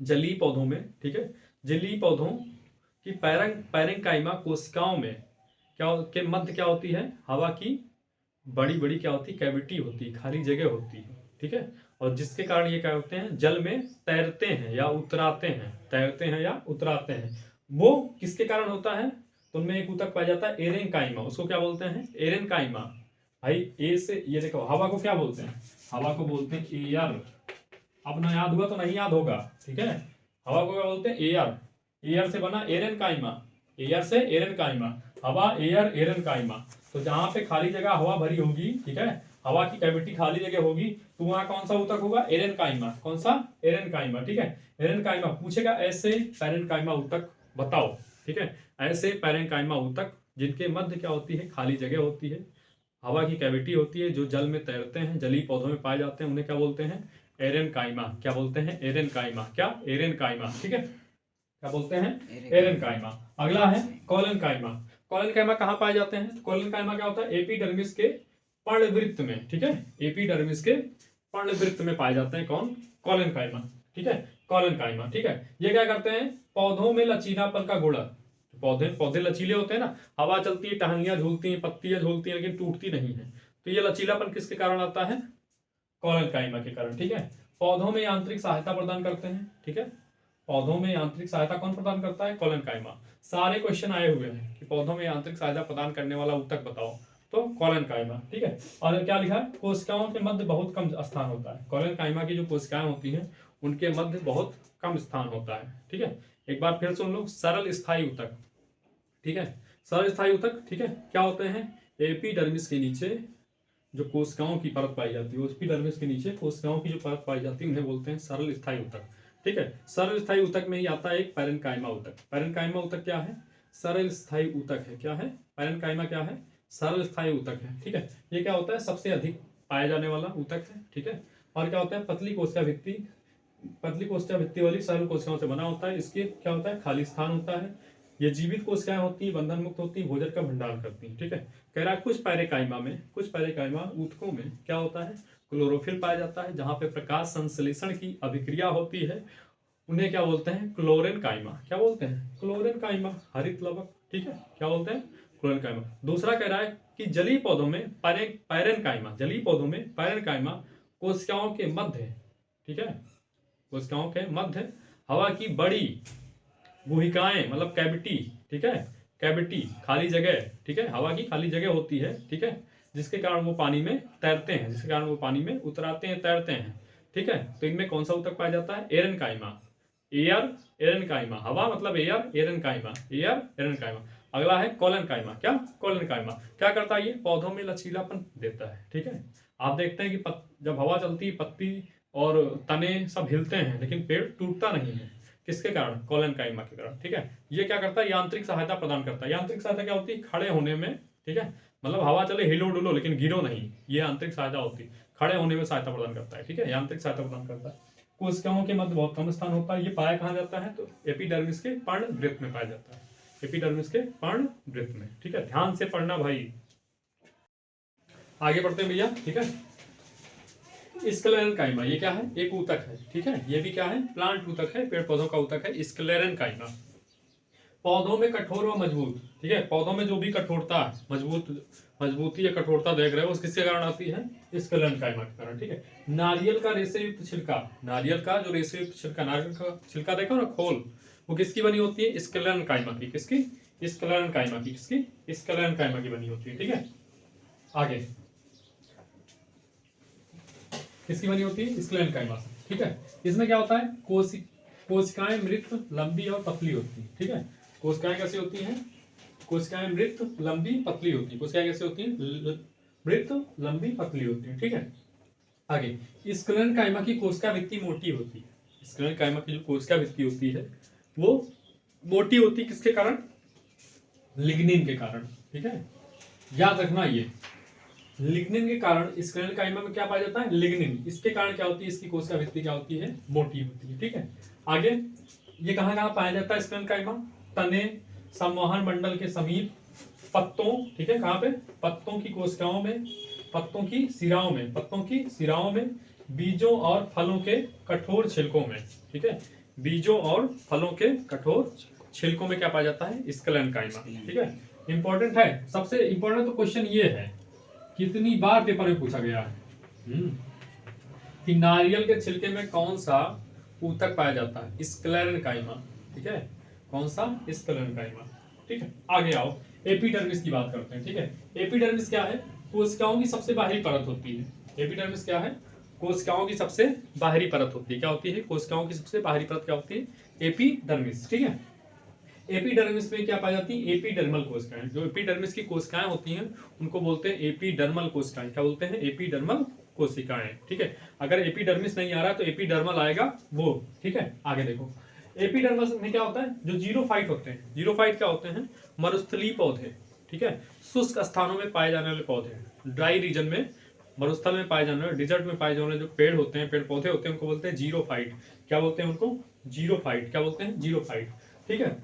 जलीय पौधों में, ठीक है, जलीय पौधों की पैरेंकाइमा कोशिकाओं में क्या के मध्य क्या होती है, हवा की बड़ी बड़ी क्या होती है, कैविटी होती है, खाली जगह होती है, ठीक है, और जिसके कारण ये क्या होते हैं, जल में तैरते हैं या उतराते हैं, तैरते हैं या उतराते हैं। वो किसके कारण होता है, तो उनमें एक ऊतक पाया जाता है एरेनकाइमा, उसको क्या बोलते हैं, एरेनकाइमा। भाई ए से ये देखो, हवा को क्या बोलते हैं, हवा को बोलते हैं एयर। अब ना याद हुआ तो नहीं याद होगा, ठीक है, हवा को क्या बोलते हैं, एयर। एयर से बना एरेनकाइमा, एयर से एरेनकाइमा, हवा एयर एरेनकाइमा। तो जहां पे खाली जगह हवा भरी होगी, ठीक है, हवा की कैविटी खाली जगह होगी, तो वहां कौन सा ऊतक होगा, एरेनकाइमा। कौन सा, एरेनकाइमा, ठीक है, एरेनकाइमा पूछेगा, ऐसे पैरेनकाइमा ऊतक बताओ, ठीक है, ऐसे पैरेनकाइमा ऊतक जिनके मध्य क्या होती है, खाली जगह होती है, हवा की कैविटी होती है, जो जल में तैरते हैं, जलीय पौधों में पाए जाते हैं, उन्हें क्या बोलते हैं, एरेनकाइमा। क्या बोलते हैं, एरेनकाइमा। क्या, एरेनकाइमा, ठीक है, क्या बोलते हैं, एरेनकाइमा। अगला है कोलेनकाइमा। कोलेनकाइमा कहाँ पाए जाते हैं, तो कोलेनकाइमा क्या होता है, एपिडर्मिस के पर्णवृत्त में, ठीक है, एपिडर्मिस के पर्णवृत्त में पाए जाते हैं, कौन, कोलेनकाइमा, ठीक है, कोलेनकाइमा, ठीक है। ये क्या करते हैं, पौधों में लचीलापन का गुणक, पौधे पौधे लचीले होते हैं ना, हवा चलती है, टहनियां झूलती हैं, पत्तियां झूलती हैं, लेकिन टूटती नहीं है, तो ये लचीलापन किसके कारण आता है, कोलेनकाइमा के कारण, ठीक है। पौधों में यांत्रिक सहायता प्रदान करते हैं, ठीक है, पौधों में यांत्रिक सहायता कौन प्रदान करता है, कोलेनकाइमा। सारे क्वेश्चन आए हुए हैं कि पौधों में यांत्रिक सहायता प्रदान करने वाला ऊतक बताओ, तो कोलेनकाइमा, ठीक है। और क्या लिखा है, कोशिकाओं के मध्य बहुत कम स्थान होता है, कोलेनकाइमा की जो कोशिकाएं होती हैं उनके मध्य बहुत कम स्थान होता है, ठीक है। एक बार फिर सुन लो, सरल स्थायी ऊतक, ठीक है, सरल स्थायी ऊतक, ठीक है, क्या होते हैं, एपिडर्मिस के नीचे जो कोशिकाओं की परत पाई जाती है, एपिडर्मिस के नीचे कोशिकाओं की जो परत पाई जाती है उन्हें बोलते हैं सरल स्थायी ऊतक, ठीक है। सरल स्थायी ऊतक में ही आता है एक पैरेनकाइमा ऊतक। पैरेनकाइमा ऊतक क्या है, सरल स्थायी ऊतक है, क्या है, पैरेनकाइमा क्या है, सरल स्थायी ऊतक है, ठीक है। ये क्या होता है, सबसे अधिक पाया जाने वाला ऊतक है, ठीक है। और क्या होता है, पतली कोशिका भित्ति, पतली कोशिका भित्ति वाली सरल कोशिकाओं से बना होता है। इसके क्या होता है, खाली स्थान होता है। ये जीवित कोशिकाएं होती है, बंधन मुक्त होती है, भोजन का भंडारण करती हैं, ठीक है। कह रहा है कुछ पैरेकाइमा ऊतकों में क्या होता है, क्लोरोफिल पाया जाता है, जहां पे प्रकाश संश्लेषण की अभिक्रिया होती है, उन्हें क्या बोलते हैं, क्लोरेनकाइमा। क्या बोलते हैं, क्लोरेनकाइमा, हरित लवक, ठीक है, क्या बोलते हैं, क्लोरेनकाइमा। दूसरा कह रहा है कि जलीय पौधों में पैरेनकाइमा, जलीय पौधों में पैरेनकाइमा कोशिकाओं के मध्य, ठीक है, कोशिकाओं के मध्य हवा की बड़ी गुहिकाएं, मतलब कैविटी, ठीक है, कैविटी, खाली जगह, ठीक है, हवा की खाली जगह होती है, ठीक है, जिसके कारण वो पानी में तैरते हैं, जिसके कारण वो पानी में उतराते हैं, तैरते हैं, ठीक है। तो इनमें कौन सा ऊतक पाया जाता है, एरेनकाइमा, एयर एरेनकाइमा, हवा मतलब एयर, एरेनकाइमा, एयर एरेनकाइमा। अगला है कोलेनकाइमा। क्या, कोलेनकाइमा क्या करता है, ये पौधों में लचीलापन देता है, ठीक है। आप देखते हैं कि जब हवा चलती है, पत्ती और तने सब हिलते हैं, लेकिन पेड़ टूटता नहीं है, किसके कारण, कोलेनकाइमा के कारण, ठीक है। ये क्या करता है, यांत्रिक सहायता प्रदान करता है। यांत्रिक सहायता क्या होती है, खड़े होने में, ठीक है, मतलब हवा चले, हिलो डुलो लेकिन गिरो नहीं, ये यांत्रिक सहायता होती है। खड़े होने में सहायता प्रदान करता है, ठीक है, यांत्रिक सहायता प्रदान करता है। कोशिकाओं के मध्य बहुत कम स्थान होता है। ये पाया कहाँ जाता है, तो एपिडर्मिस के पर्णवृत्त में पाया जाता है, एपिडर्मिस के पर्णवृत्त में, ठीक है। ध्यान से पढ़ना भाई। आगे बढ़ते हैं भैया, ठीक है। स्क्लेरेनकाइमा, ये क्या है, एक ऊतक है, ठीक है, ये भी क्या है, प्लांट ऊतक है, पेड़ पौधों का ऊतक है, स्क्लेरेनकाइमा। पौधों में कठोर व मजबूत, ठीक है, पौधों में जो भी कठोरता, मजबूती या कठोरता देख रहे हो, उस किसके कारण आती है, स्क्लेरेनकाइमा के कारण, ठीक है। नारियल का रेशेयुक्त छिलका, नारियल का जो रेशेयुक्त छिलका, नारियल का छिलका देखो ना, खोल, वो किसकी बनी होती है, स्क्लेरेनकाइमा की, किसकी, स्क्लेरेनकाइमा की, किसकी, स्क्लेरेनकाइमा की बनी होती है, ठीक है। आगे किसकी बनी होती है, स्क्लेरेनकाइमा से, ठीक है। इसमें क्या होता है, कोशिकाएं मृत, लंबी और पतली होती है, ठीक है। कोशिकाएं कैसी होती हैं, कोशिकाएं मृत, लंबी, पतली होती है। कोशिकाएं कैसी होती हैं, मृत, लंबी, पतली होती है, ठीक है। आगे स्क्लेरेनकाइमा की कोशिका भित्ति मोटी होती है। स्क्लेरेनकाइमा की जो कोशिका भित्ति होती है वो मोटी होती है, किसके कारण, लिग्निन के कारण, ठीक है, याद रखना ये, लिग्निन के कारण स्क्लेरल काइमा में क्या पाया जाता है, लिग्निन। इसके कारण क्या होती है, इसकी कोशिका भित्ति क्या होती है, मोटी होती है। ठीक है, आगे ये कहाँ कहाँ पाया जाता है स्क्लेरल काइमा, तने, संवहन मंडल के समीप, पत्तों, ठीक है, कहाँ पे, पत्तों की कोशिकाओं में, पत्तों की सिराओं में, पत्तों की सिराओं में, बीजों और फलों के कठोर छिलकों में। ठीक है, बीजों और फलों के कठोर छिलकों में क्या पाया जाता है, स्क्लेरल काइमा। ठीक है, इंपॉर्टेंट है, सबसे इंपॉर्टेंट तो क्वेश्चन ये है, कितनी बार पेपर में पूछा गया है कि नारियल के छिलके में कौन सा ऊतक पाया जाता है, स्क्लेरल काइमा। ठीक है, कौन सा, स्क्लेरल काइमा। ठीक है, आगे आओ, एपिडर्मिस की बात करते हैं। ठीक है, एपिडर्मिस क्या है, कोशिकाओं की सबसे बाहरी परत होती है। एपिडर्मिस क्या है, कोशिकाओं की सबसे बाहरी परत होती है। क्या होती है, कोशिकाओं की सबसे बाहरी परत क्या होती है, एपिडर्मिस। ठीक है, एपिडर्मिस में क्या पाई जाती है, एपिडर्मल कोशिकाएं। जो एपिडर्मिस की कोशिकाएं होती हैं उनको बोलते हैं एपिडर्मल कोशिकाएं। क्या बोलते हैं, एपिडर्मल कोशिकाएं। ठीक है, अगर एपिडर्मिस नहीं आ रहा तो एपिडर्मल आएगा वो। ठीक है, आगे देखो, एपिडर्मल में क्या होता है, जो जीरोफाइट होते हैं, जीरोफाइट क्या होते हैं, मरुस्थलीय पौधे। ठीक है, शुष्क स्थानों में पाए जाने वाले पौधे, ड्राई रीजन में, मरुस्थल में पाए जाने वाले, डिजर्ट में पाए जाने वाले जो पेड़ होते हैं, पेड़ पौधे होते हैं, उनको बोलते हैं जीरोफाइट। क्या बोलते हैं उनको, जीरोफाइट। क्या बोलते हैं, जीरोफाइट। ठीक है,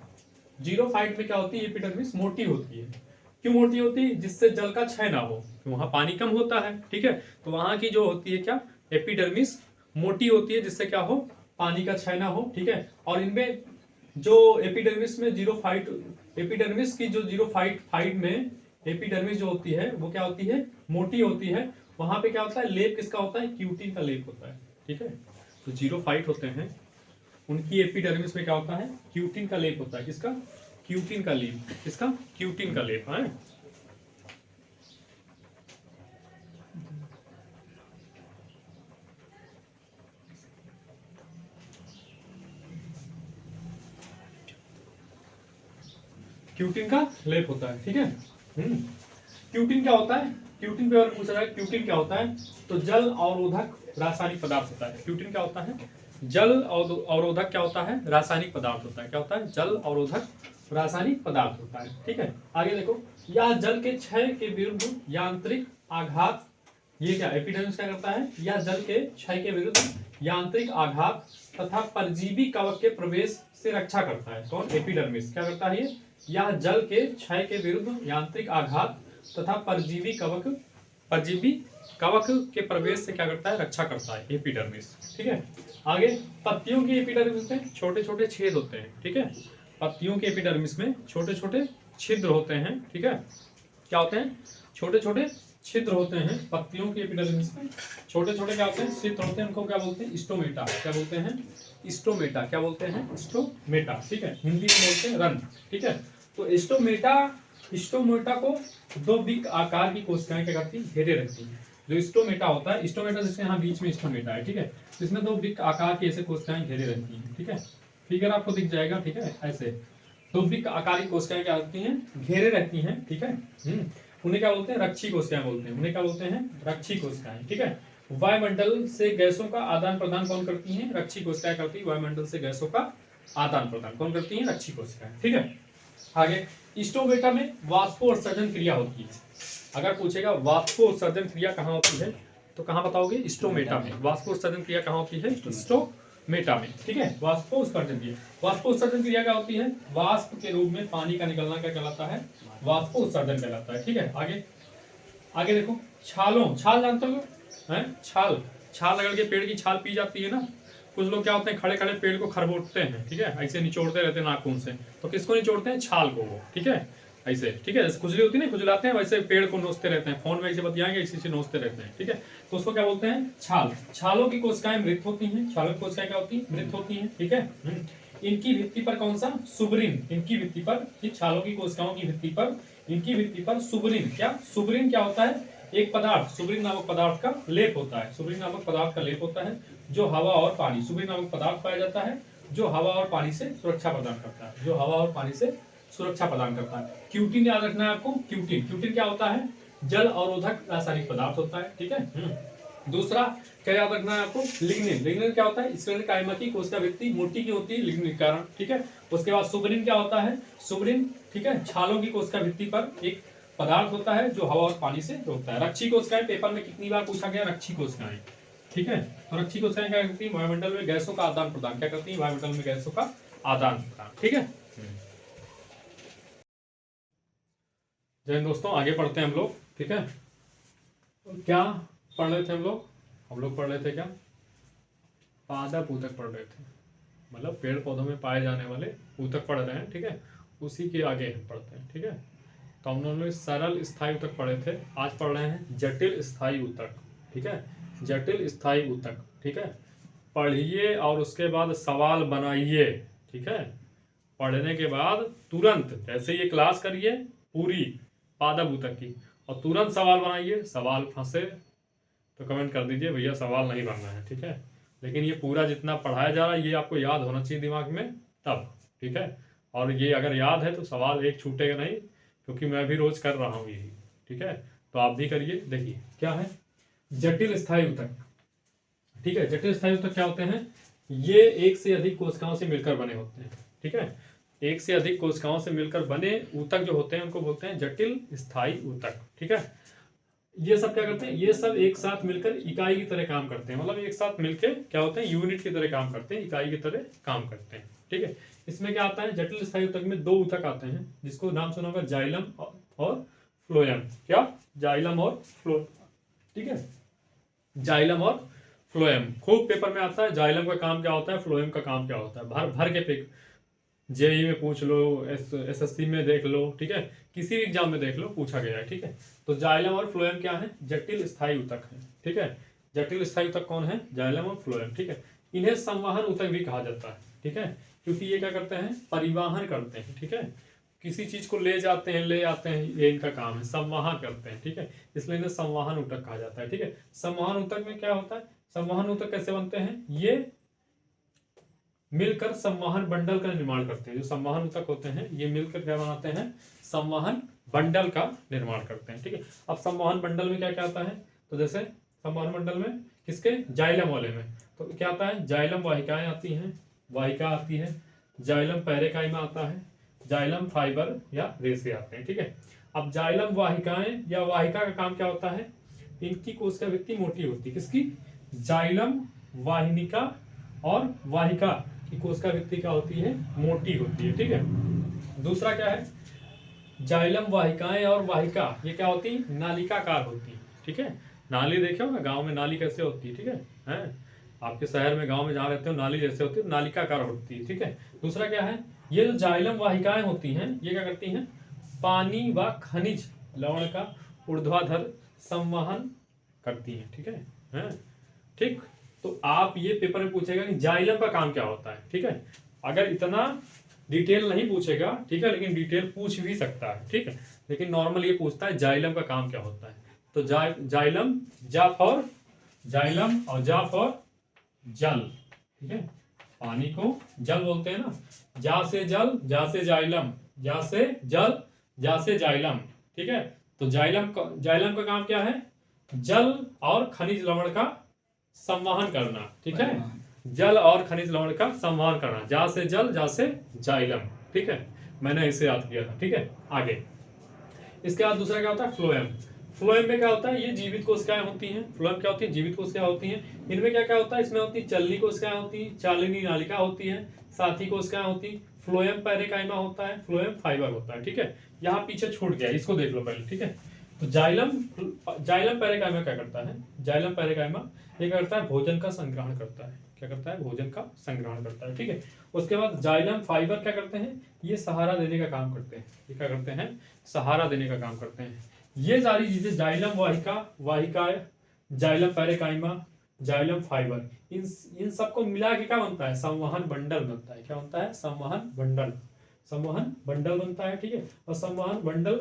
जीरोफाइट में क्या होती है, एपिडर्मिस मोटी होती है। क्यों मोटी होती है, जिससे जल का क्षय ना हो, वहां पानी कम होता है। ठीक है, तो वहां की जो होती है क्या, एपिडर्मिस मोटी होती है, जिससे क्या हो, पानी का क्षय ना हो। ठीक है, और इनमें जो एपिडर्मिस में जीरोफाइट, एपिडर्मिस की जो जीरोफाइट फाइट में एपिडर्मिस जो होती है वो क्या होती है, मोटी होती है। वहां पे क्या होता है, लेप किसका होता है, क्यूटिन का लेप होता है। ठीक है, तो जीरोफाइट होते हैं, उनकी एपिडर्मिस में क्या होता है, क्यूटिन का लेप होता है। किसका, क्यूटिन का लेप, किसका, क्यूटिन का लेप है। क्यूटिन का लेप होता है। ठीक है, क्यूटिन क्या होता है, क्यूटिन पे अगर पूछा जाए क्यूटिन क्या होता है, तो जल अवरोधक रासायनिक पदार्थ होता है। क्यूटिन क्या होता है, जल अवरोधक क्या होता है, रासायनिक पदार्थ होता है। क्या होता है, जल अवरोधक रासायनिक पदार्थ होता है। ठीक है, आगे देखो, यह जल के क्षय के विरुद्ध यांत्रिक आघात, ये क्या, एपिडर्मिस क्या करता है, यह जल के क्षय के विरुद्ध यांत्रिक आघात तथा परजीवी कवक के प्रवेश से रक्षा करता है। कौन, एपिडर्मिस क्या करता है, ये यह जल के क्षय के विरुद्ध यांत्रिक आघात तथा परजीवी कवक के प्रवेश से क्या करता है, रक्षा करता है एपिडर्मिस। ठीक है, आगे पत्तियों की एपिडर्मिस में छोटे छोटे छेद होते हैं। ठीक है, पत्तियों के एपिडर्मिस में छोटे छोटे छिद्र होते हैं। ठीक है, क्या होते हैं, छोटे छोटे छिद्र होते हैं। पत्तियों की एपिडर्मिस में छोटे छोटे क्या होते हैं, छिद्र होते हैं, उनको क्या बोलते हैं, स्टोमेटा। क्या बोलते हैं, स्टोमेटा। क्या बोलते हैं, स्टोमेटा। ठीक है, हिंदी में बोलते हैं रंध्र। ठीक है, तो स्टोमेटा को दो बिग आकार की कोशिकाएं क्या करती हैं, घेरे रखती हैं। जो स्टोमेटा होता है, स्टोमेटा जिसमें यहाँ बीच में स्टोमेटा है। ठीक है, इसमें दो बिग आकार की ऐसे कोशिकाएं घेरे रहती हैं। ठीक है, फिगर आपको दिख जाएगा। ठीक है, ऐसे दो बिग आकार की कोशिकाएं क्या होती हैं, घेरे रहती हैं। ठीक है, उन्हें क्या बोलते हैं, रक्षी कोशिकाएं बोलते हैं। उन्हें क्या बोलते हैं, रक्षी कोशिकाएं। ठीक है, वायुमंडल से गैसों का आदान प्रदान कौन करती हैं, रक्षी कोशिकाएं करती है। वायुमंडल से गैसों का आदान प्रदान कौन करती हैं, रक्षी कोशिकाएं। ठीक है, आगे स्टोमेटा में वाष्पोत्सर्जन क्रिया होती है। अगर पूछेगा वाष्पोत्सर्जन क्रिया कहाँ होती है, तो कहाँ बताओगे, स्टोमेटा में। वाष्पोत्सर्जन क्रिया कहाँ होती है, स्टोमेटा में। ठीक है, वाष्पोत्सर्जन क्रिया, वाष्पोत्सर्जन क्रिया क्या होती है, वाष्प के रूप में पानी का निकलना क्या कहलाता है, वाष्पोत्सर्जन कहलाता है। ठीक है, आगे आगे देखो, छालों, छाल जानते हो हैं, छाल, छाल रगड़ के पेड़ की छाल पी जाती है ना। कुछ लोग क्या होते हैं, खड़े खड़े पेड़ को खरबोटते हैं। ठीक है, ऐसे निचोड़ते रहते हैं नाखून से। तो किसको निचोड़ते हैं, छाल को वो। ठीक है, ऐसे। ठीक है, जैसे खुजली होती है ना, खुजलाते हैं, वैसे पेड़ को नोचते रहते हैं। फोन में ऐसे बतियाएंगे, इसी से नोचते रहते हैं। ठीक है, तो उसको क्या बोलते हैं, छाल। छालों की कोशिकाएं मृत होती हैं। छालों की कोशिकाएं क्या होती हैं, मृत होती हैं। ठीक है, इनकी भित्ति पर कौन सा, सुब्रिन। इनकी भित्ति पर, छालों की कोशिकाओं की भित्ति पर, इनकी भित्ति पर सुब्रिन, क्या, सुब्रिन क्या होता है, एक पदार्थ, सुब्रिन नामक पदार्थ का लेप होता है। सुब्रिन नामक पदार्थ का लेप होता है, जो हवा और पानी, सुब्रिन नामक पदार्थ पाया जाता है जो हवा और पानी से सुरक्षा प्रदान करता है, जो हवा और पानी से सुरक्षा प्रदान करता है। क्यूटिन याद रखना है आपको, क्यूटिन। क्यूटिन क्या होता है, जल अवरोधक रासायनिक पदार्थ होता है। ठीक है, दूसरा क्या याद रखना है आपको, लिग्निन। लिग्निन क्या होता है, स्क्लेरल काइमा की कोशिका भित्ति मोटी की होती है, लिग्निन के कारण। ठीक है, उसके बाद सुब्रिन क्या होता है, सुब्रिन, ठीक है, छालों की कोशिका भित्ति पर एक पदार्थ होता है जो हवा और पानी से रोकता है। रक्षी कोशिकाएं पेपर में कितनी बार पूछा गया, रक्षी कोशिकाएं, ठीक है। तो रक्षी कोशिकाएं क्या करती है, वायुमंडल में गैसों का आदान प्रदान, क्या करती है, वायुमंडल में गैसों का आदान प्रदान, ठीक है। जय हिंद दोस्तों, आगे पढ़ते हैं हम लोग, ठीक है। क्या पढ़ रहे थे हम लोग पढ़ रहे थे क्या, पादप ऊतक पढ़ रहे थे, मतलब पेड़ पौधों में पाए जाने वाले ऊतक पढ़ रहे हैं, ठीक है। उसी के आगे हम पढ़ते हैं, ठीक है। तो हम लोग सरल स्थायी ऊतक पढ़े थे, आज पढ़ रहे हैं जटिल स्थायी ऊतक, ठीक है। जटिल स्थायी ऊतक, ठीक है। पढ़िए और उसके बाद सवाल बनाइए, ठीक है। पढ़ने के बाद तुरंत जैसे ये क्लास करिए पूरी पादप ऊतक की, और तुरंत सवाल बनाइए। सवाल फंसे तो कमेंट कर दीजिए भैया सवाल नहीं बनना है, ठीक है। लेकिन ये पूरा जितना पढ़ाया जा रहा है ये आपको याद होना चाहिए दिमाग में तब, ठीक है। और ये अगर याद है तो सवाल एक छूटेगा नहीं, क्योंकि मैं भी रोज कर रहा हूँ यही, ठीक है। तो आप भी करिए। देखिए क्या है जटिल स्थायी ऊतक, ठीक है। जटिल स्थायी ऊतक क्या होते हैं, ये एक से अधिक कोशिकाओं से मिलकर बने होते हैं, ठीक है। एक से अधिक कोशिकाओं से मिलकर बने ऊतक जो होते हैं उनको बोलते हैं जटिल स्थायी ऊतक, ठीक है। ये सब क्या करते हैं, ये सब एक साथ मिलकर इकाई की तरह काम करते हैं, मतलब एक साथ मिलकर क्या होते हैं, यूनिट की तरह काम करते हैं, इकाई की तरह काम करते हैं, ठीक है। इसमें क्या आता है, जटिल स्थायी ऊतक में 2 ऊतक आते हैं, जिसको नाम सुना होगा जाइलम और फ्लोएम। क्या, जाइलम और फ्लोएम, ठीक है। जाइलम और फ्लोएम खूब पेपर में आता है। जाइलम का काम क्या होता है, फ्लोएम का काम क्या होता है, भर भर के पेक, जेई में पूछ लो, एसएससी में देख लो, ठीक है, किसी भी एग्जाम में देख लो, पूछा गया है, ठीक है। तो जाइलम और फ्लोएम क्या है, जटिल स्थायी ऊतक है, ठीक है। जटिल स्थायी ऊतक कौन है, जाइलम और फ्लोएम, ठीक है। इन्हें संवहन ऊतक भी कहा जाता है, ठीक है, क्योंकि ये क्या करते हैं, परिवहन करते हैं, ठीक है। किसी चीज को ले जाते हैं, ले आते हैं, ये इनका काम है, संवहन करते हैं, ठीक है। इसलिए इन्हें संवहन ऊतक कहा जाता है, ठीक है। संवहन ऊतक में क्या होता है, संवहन ऊतक कैसे बनते हैं, ये मिलकर संवहन बंडल का निर्माण करते हैं। जो संवहन ऊतक होते हैं ये मिलकर क्या बनाते हैं, संवहन बंडल का निर्माण करते हैं, ठीक है। अब संवहन बंडल में क्या क्या आता है, तो जैसे संवहन बंडल में किसके, जाइलम वाले में तो क्या आता है, जाइलम वाहिकाएं आती हैं, वाहिका आती है, जाइलम पैरेकाइमा आता है, जाइलम फाइबर या रेशे आते हैं, ठीक है। अब जाइलम वाहिकाएं या वाहिका का काम क्या होता है, इनकी कोशिका वृत्ति मोटी होती है, किसकी, जाइलम वाहिनिका और वाहिका की कोशिका वृत्ति क्या होती है, मोटी होती है, ठीक है। दूसरा क्या है, जाइलम वाहिकाएं और वाहिका ये क्या होती है, नालिकाकार होती है, ठीक है। नाली देखे हो ना गांव में, नाली कैसे होती है, ठीक है, हैं? आपके शहर में गांव में जहाँ रहते हो नाली जैसे होती है, नालिकाकार होती है, ठीक है। दूसरा क्या है, ये जो जाइलम वाहिकाएं होती हैं ये क्या करती हैं, पानी व खनिज लवण का ऊर्ध्वाधर संवहन करती हैं, ठीक है, ठीक। तो आप ये पेपर में पूछेगा कि जाइलम का काम क्या होता है, ठीक है। अगर इतना डिटेल नहीं पूछेगा, ठीक है, लेकिन डिटेल पूछ भी सकता है, ठीक है। लेकिन नॉर्मल ये पूछता है जाइलम का काम क्या होता है। तो जाइलम, जा फॉर जाइलम और जा फॉर जल, ठीक है। पानी को जल बोलते हैं ना, जा से जल, जा से जाइलम, जा से जल, जा से जाइलम, ठीक है। तो जाइलम का काम क्या है, जल और खनिज लवण का संवहन करना, ठीक है। जल और खनिज लवण का संवहन करना, जा से जल, जा से जाइलम, ठीक है। मैंने इसे याद किया था, ठीक है। आगे इसके बाद दूसरा क्या होता है, फ्लोएम। फ्लोएम में क्या होता है, ये जीवित कोशिकाएं होती हैं। फ्लोएम क्या होती है, जीवित कोशिकाएं होती हैं। इनमें क्या क्या होता है, इसमें होती है चलनी कोशिकाएं होती है, चालिनी नालिका होती है, साथी कोशिकाएं होती, फ्लोएम पैरेकाइमा होता है, फ्लोएम फाइबर होता है, ठीक है। यहाँ पीछे छूट गया, इसको देख लो पहले, ठीक है। तो जाइलम पैरेकाइमा क्या करता है, जाइलम पैरेकाइमा ये करता है, भोजन का संग्रहण करता है, क्या करता है, भोजन का संग्रहण करता है, ठीक है। उसके बाद जाइलम फाइबर क्या करते हैं, ये सहारा देने का काम करते हैं, ये क्या करते हैं, सहारा देने का काम करते हैं। ये सारी चीजें जाइलम वाहिका, जाइलम पैरेकाइमा, जाइलम फाइबर, इन सबको मिला के क्या बनता है, संवहन बंडल बनता है। क्या बनता है, संवहन बंडल, संवहन बंडल बनता है, ठीक है। और संवहन बंडल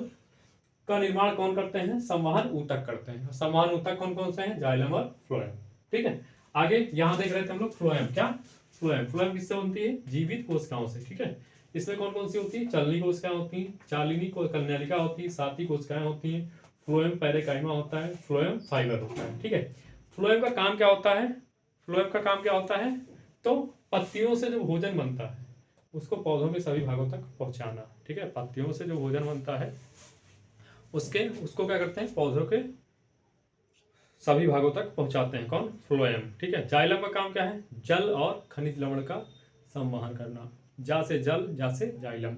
का निर्माण कौन करते हैं, संवहन ऊतक करते हैं। संवहन ऊतक कौन कौन से हैं, जाइलम और फ्लोएम, ठीक है। आगे यहां देख रहे थे हम लोग फ्लोएम, क्या, फ्लोएम किससे बनती है, जीवित कोशिकाओं से, ठीक है। इसमें कौन कौन सी होती है, चलनी कोशिकाएं होती हैं, चालिनी कन्यालिका होती है, साथी कोशिकाएं होती हैं, फ्लोएम पैरेकाइमा होता है, फ्लोएम फाइबर होता है, ठीक है। फ्लोएम का काम क्या होता है, फ्लोएम का काम क्या होता है, तो पत्तियों से जो भोजन बनता है उसको पौधों के सभी भागों तक पहुंचाना, ठीक है। पत्तियों से जो भोजन बनता है उसको क्या करते हैं, पौधों के सभी भागों तक पहुंचाते हैं। कौन, फ्लोएम। ठीक है। जाइलम का काम क्या है, जल और खनिज लवण का संवहन करना। जा से जल, जा से जाइलम।